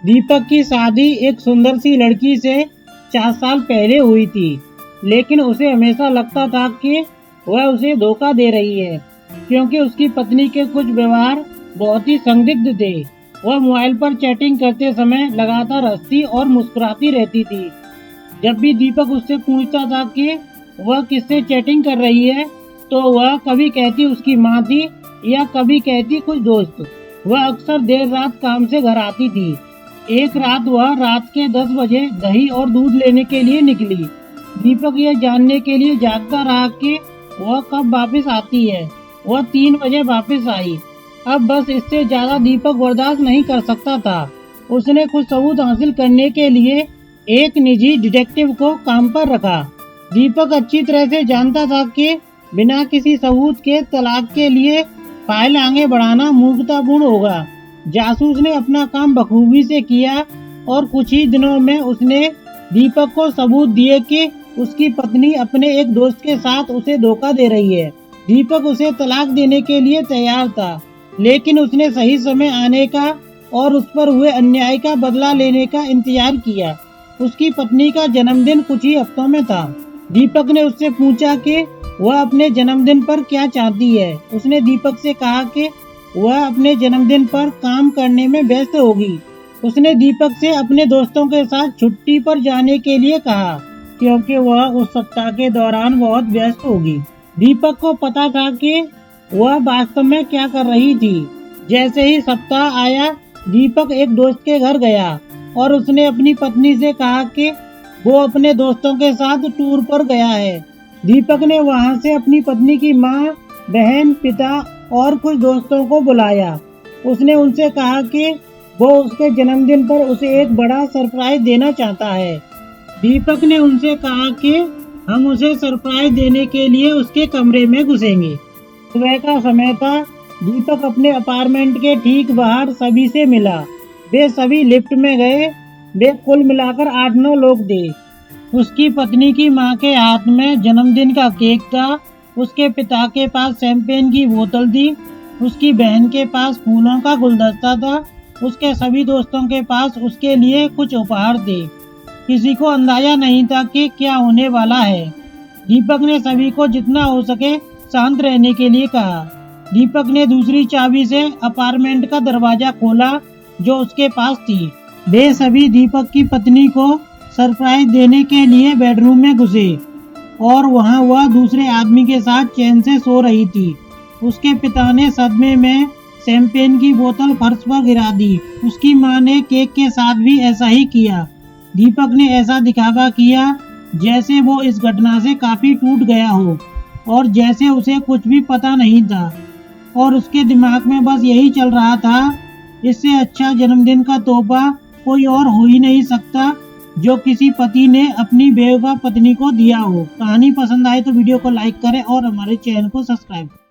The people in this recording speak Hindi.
दीपक की शादी एक सुंदर सी लड़की से 4 साल पहले हुई थी, लेकिन उसे हमेशा लगता था कि वह उसे धोखा दे रही है, क्योंकि उसकी पत्नी के कुछ व्यवहार बहुत ही संदिग्ध थे। वह मोबाइल पर चैटिंग करते समय लगातार हंसती और मुस्कुराती रहती थी। जब भी दीपक उससे पूछता था कि वह किससे चैटिंग कर रही है, तो वह कभी कहती उसकी माँ थी या कभी कहती कुछ दोस्त। वह अक्सर देर रात काम से घर आती थी। एक रात वह रात के 10 बजे दही और दूध लेने के लिए निकली। दीपक यह जानने के लिए जागता रहा कि वह कब वापस आती है। वह 3 बजे वापस आई। अब बस इससे ज्यादा दीपक बर्दाश्त नहीं कर सकता था। उसने कुछ सबूत हासिल करने के लिए एक निजी डिटेक्टिव को काम पर रखा। दीपक अच्छी तरह से जानता था कि बिना किसी सबूत के तलाक के लिए फाइल आगे बढ़ाना मूर्खतापूर्ण होगा। जासूस ने अपना काम बखूबी से किया और कुछ ही दिनों में उसने दीपक को सबूत दिए कि उसकी पत्नी अपने एक दोस्त के साथ उसे धोखा दे रही है। दीपक उसे तलाक देने के लिए तैयार था, लेकिन उसने सही समय आने का और उस पर हुए अन्याय का बदला लेने का इंतजार किया। उसकी पत्नी का जन्मदिन कुछ ही हफ्तों में था। दीपक ने उससे पूछा कि वह अपने जन्मदिन पर क्या चाहती है। उसने दीपक से कहा कि वह अपने जन्मदिन पर काम करने में व्यस्त होगी। उसने दीपक से अपने दोस्तों के साथ छुट्टी पर जाने के लिए कहा, क्योंकि वह उस सप्ताह के दौरान बहुत व्यस्त होगी। दीपक को पता था कि वह वास्तव में क्या कर रही थी। जैसे ही सप्ताह आया, दीपक एक दोस्त के घर गया और उसने अपनी पत्नी से कहा कि वो अपने दोस्तों के साथ टूर पर गया है। दीपक ने वहां से अपनी पत्नी की माँ, बहन, पिता और कुछ दोस्तों को बुलाया। उसने उनसे कहा कि वो उसके जन्मदिन पर उसे एक बड़ा सरप्राइज देना चाहता है। दीपक ने उनसे कहा कि हम उसे सरप्राइज देने के लिए उसके कमरे में घुसेंगे। सुबह का समय था। दीपक अपने अपार्टमेंट के ठीक बाहर सभी से मिला। वे सभी लिफ्ट में गए। वे कुल मिलाकर 8-9 लोग थे। उसकी पत्नी की माँ के हाथ में जन्मदिन का केक था। उसके पिता के पास शैंपेन की बोतल थी। उसकी बहन के पास फूलों का गुलदस्ता था। उसके सभी दोस्तों के पास उसके लिए कुछ उपहार थे। किसी को अंदाजा नहीं था कि क्या होने वाला है। दीपक ने सभी को जितना हो सके शांत रहने के लिए कहा। दीपक ने दूसरी चाबी से अपार्टमेंट का दरवाजा खोला जो उसके पास थी। वे सभी दीपक की पत्नी को सरप्राइज देने के लिए बेडरूम में घुसे और वहां वह दूसरे आदमी के साथ चैन से सो रही थी। उसके पिता ने सदमे में शैंपेन की बोतल फर्श पर गिरा दी। उसकी मां ने केक के साथ भी ऐसा ही किया। दीपक ने ऐसा दिखावा किया जैसे वो इस घटना से काफी टूट गया हो और जैसे उसे कुछ भी पता नहीं था और उसके दिमाग में बस यही चल रहा था, इससे अच्छा जन्मदिन का तोहफा कोई और हो ही नहीं सकता जो किसी पति ने अपनी बेवफा पत्नी को दिया हो। कहानी पसंद आए तो वीडियो को लाइक करें और हमारे चैनल को सब्सक्राइब करें।